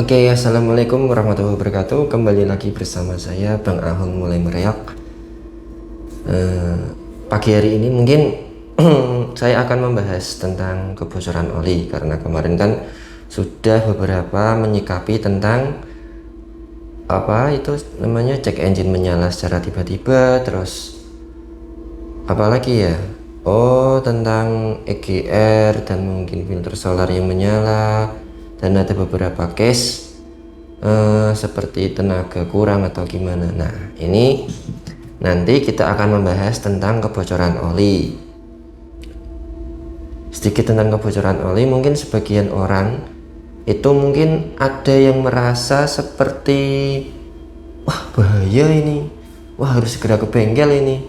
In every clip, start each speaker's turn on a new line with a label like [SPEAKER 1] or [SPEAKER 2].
[SPEAKER 1] Oke, assalamualaikum warahmatullahi wabarakatuh. Kembali lagi bersama saya Bang Ahung mulai mereok. Pagi hari ini mungkin saya akan membahas tentang kebocoran oli, karena kemarin kan sudah beberapa menyikapi tentang apa itu namanya cek engine menyala secara tiba-tiba, terus apalagi ya, tentang EGR dan mungkin filter solar yang menyala, dan ada beberapa case seperti tenaga kurang atau gimana. Nah, ini nanti kita akan membahas tentang kebocoran oli. Sedikit tentang kebocoran oli, mungkin sebagian orang itu mungkin ada yang merasa seperti wah bahaya ini, wah harus segera ke bengkel ini,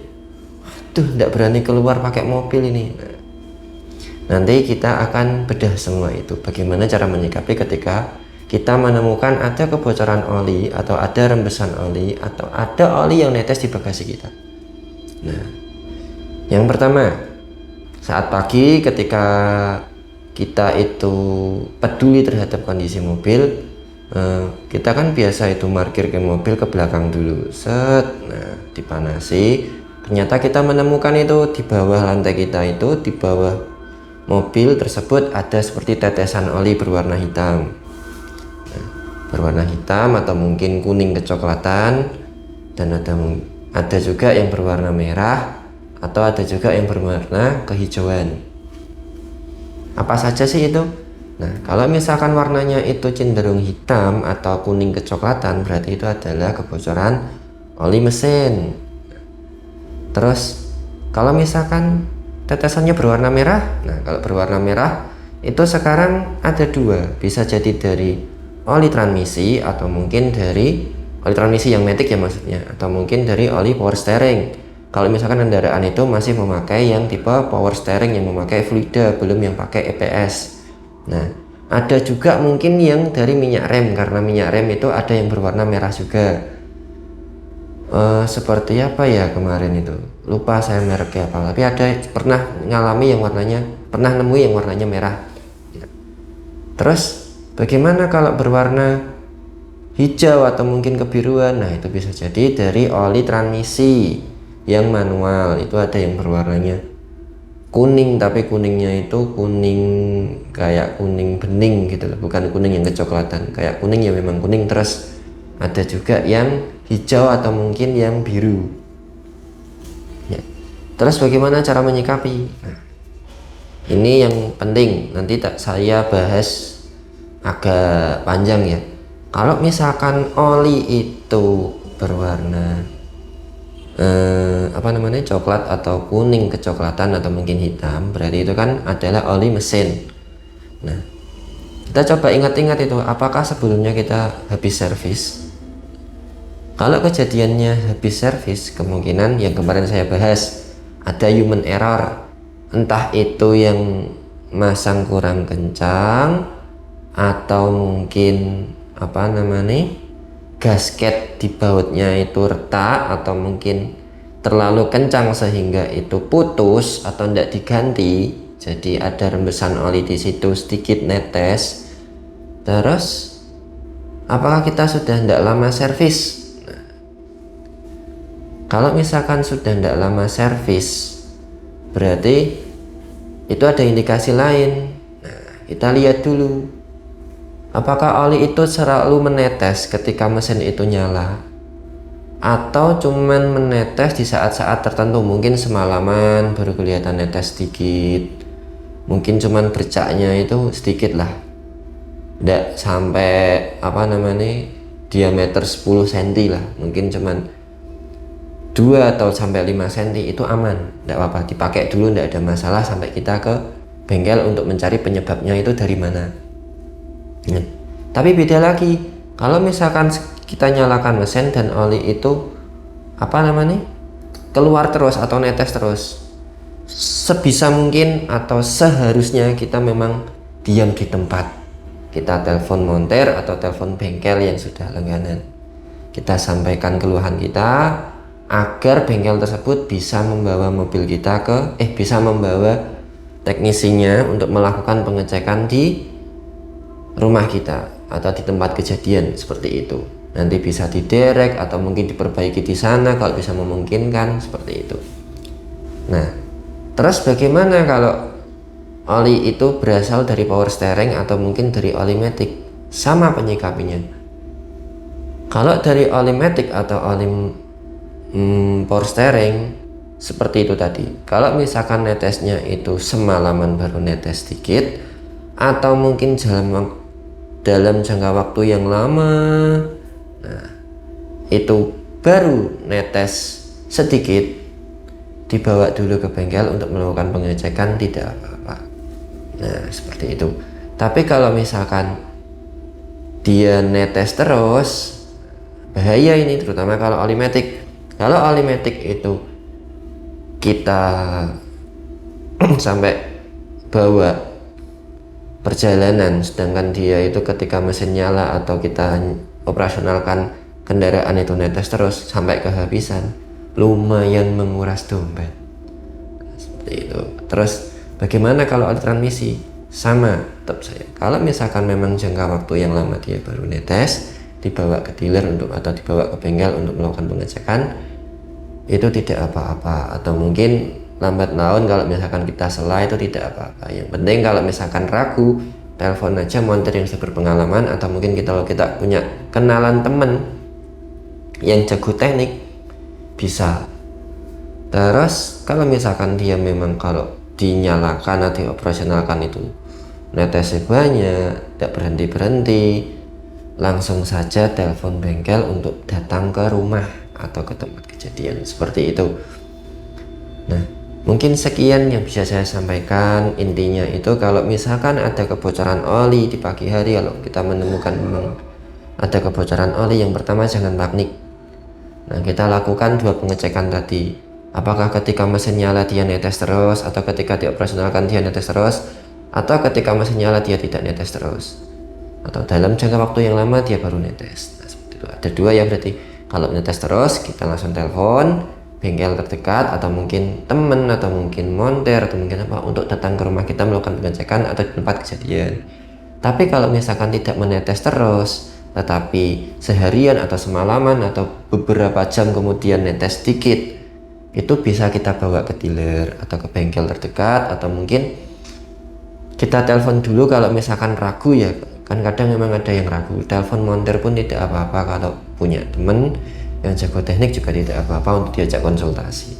[SPEAKER 1] tuh tidak berani keluar pakai mobil ini. Nah, nanti kita akan bedah semua itu, bagaimana cara menyikapi ketika kita menemukan ada kebocoran oli atau ada rembesan oli atau ada oli yang netes di bagasi kita. Nah, yang pertama, saat pagi ketika kita itu peduli terhadap kondisi mobil, kita kan biasa itu parkir ke mobil ke belakang dulu, nah dipanasi. Ternyata kita menemukan itu di bawah lantai kita, itu di bawah mobil tersebut ada seperti tetesan oli berwarna hitam. Nah, berwarna hitam atau mungkin kuning kecoklatan, dan ada juga yang berwarna merah atau ada juga yang berwarna kehijauan. Apa saja sih itu? Nah, kalau misalkan warnanya itu cenderung hitam atau kuning kecoklatan, berarti itu adalah kebocoran oli mesin. Terus kalau misalkan tetesannya berwarna merah, nah kalau berwarna merah itu sekarang ada dua, bisa jadi dari oli transmisi atau mungkin dari oli transmisi yang matic ya maksudnya, atau mungkin dari oli power steering. Kalau misalkan kendaraan itu masih memakai yang tipe power steering yang memakai fluida, belum yang pakai EPS. Nah, ada juga mungkin yang dari minyak rem, karena minyak rem itu ada yang berwarna merah juga. Seperti apa ya kemarin itu, lupa saya mereknya apa, tapi ada pernah ngalami yang warnanya, pernah nemu yang warnanya merah. Terus bagaimana kalau berwarna hijau atau mungkin kebiruan? Nah, itu bisa jadi dari oli transmisi yang manual, itu ada yang berwarnanya kuning, tapi kuningnya itu kuning kayak kuning bening gitu loh, bukan kuning yang kecoklatan, kayak kuning ya memang kuning. Terus ada juga yang hijau atau mungkin yang biru ya. Terus bagaimana cara menyikapi? Nah, ini yang penting, nanti saya bahas agak panjang ya. Kalau misalkan oli itu berwarna coklat atau kuning kecoklatan atau mungkin hitam, berarti itu kan adalah oli mesin. Nah, kita coba ingat-ingat itu, apakah sebelumnya kita habis servis? Kalau kejadiannya habis servis, kemungkinan yang kemarin saya bahas, ada human error, entah itu yang masang kurang kencang atau mungkin gasket di bautnya itu retak atau mungkin terlalu kencang sehingga itu putus atau tidak diganti, jadi ada rembesan oli di situ sedikit netes. Terus apakah kita sudah tidak lama servis? Nah, kalau misalkan sudah tidak lama servis, berarti itu ada indikasi lain. Nah, kita lihat dulu, apakah oli itu selalu menetes ketika mesin itu nyala, atau cuman menetes di saat-saat tertentu, mungkin semalaman baru kelihatan netes sedikit, mungkin cuman bercaknya itu sedikit lah, tidak sampai diameter 10 cm lah, mungkin cuman 2 atau sampai 5 cm, itu aman, tidak apa-apa, dipakai dulu, tidak ada masalah sampai kita ke bengkel untuk mencari penyebabnya itu dari mana. Nah, tapi beda lagi kalau misalkan kita nyalakan mesin dan oli itu keluar terus atau netes terus. Sebisa mungkin atau seharusnya kita memang diam di tempat, kita telepon montir atau telepon bengkel yang sudah langganan, kita sampaikan keluhan kita agar bengkel tersebut bisa membawa mobil kita bisa membawa teknisinya untuk melakukan pengecekan di rumah kita. atau di tempat kejadian seperti itu. Nanti bisa diderek atau mungkin diperbaiki di sana kalau bisa memungkinkan seperti itu. Nah, terus bagaimana kalau oli itu berasal dari power steering atau mungkin dari oli matic? Sama penyikapinya. Kalau dari oli matic atau oli power steering seperti itu tadi. Kalau misalkan netesnya itu semalaman baru netes sedikit atau mungkin dalam jangka waktu yang lama, nah itu baru netes sedikit, dibawa dulu ke bengkel untuk melakukan pengecekan, tidak apa-apa. Nah seperti itu. Tapi kalau misalkan dia netes terus, bahaya ini, terutama kalau oli matic. Kalau oli matic itu kita sampai bawa perjalanan, sedangkan dia itu ketika mesin nyala atau kita operasionalkan kendaraan itu netes terus sampai kehabisan, lumayan menguras dompet. Seperti itu. Terus bagaimana kalau oli transmisi? Sama, tetap saya. Kalau misalkan memang jangka waktu yang lama dia baru netes, dibawa ke dealer atau dibawa ke bengkel untuk melakukan pengecekan, itu tidak apa-apa. Atau mungkin lambat laun kalau misalkan kita salah itu tidak apa-apa. Yang penting kalau misalkan ragu, telepon aja montir yang sudah berpengalaman, atau mungkin kita punya kenalan temen yang jago teknik, bisa. Terus kalau misalkan dia memang kalau dinyalakan atau dioperasionalkan itu netesnya banyak, tidak berhenti-berhenti, langsung saja telepon bengkel untuk datang ke rumah atau ke tempat kejadian, seperti itu. Nah, mungkin sekian yang bisa saya sampaikan. Intinya itu kalau misalkan ada kebocoran oli di pagi hari, kalau kita menemukan memang ada kebocoran oli, yang pertama jangan panik. Nah, kita lakukan 2 pengecekan tadi. Apakah ketika mesin nyala dia netes terus, atau ketika dioperasionalkan dia netes terus, atau ketika mesin nyala dia tidak netes terus, atau dalam jangka waktu yang lama dia baru netes. Nah, seperti itu. Ada 2 ya berarti. Kalau netes terus, kita langsung telepon bengkel terdekat, atau mungkin temen, atau mungkin montir, atau mungkin apa, untuk datang ke rumah kita melakukan pengecekan atau di tempat kejadian. Tapi kalau misalkan tidak menetes terus, tetapi seharian atau semalaman atau beberapa jam kemudian netes sedikit, itu bisa kita bawa ke dealer atau ke bengkel terdekat, atau mungkin kita telepon dulu kalau misalkan ragu ya. Kan kadang memang ada yang ragu, telepon montir pun tidak apa-apa. Kalau punya temen yang jago teknik juga tidak apa-apa untuk diajak konsultasi.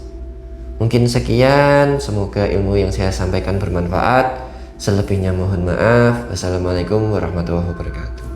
[SPEAKER 1] Mungkin sekian, semoga ilmu yang saya sampaikan bermanfaat. Selebihnya mohon maaf. Wassalamualaikum warahmatullahi wabarakatuh.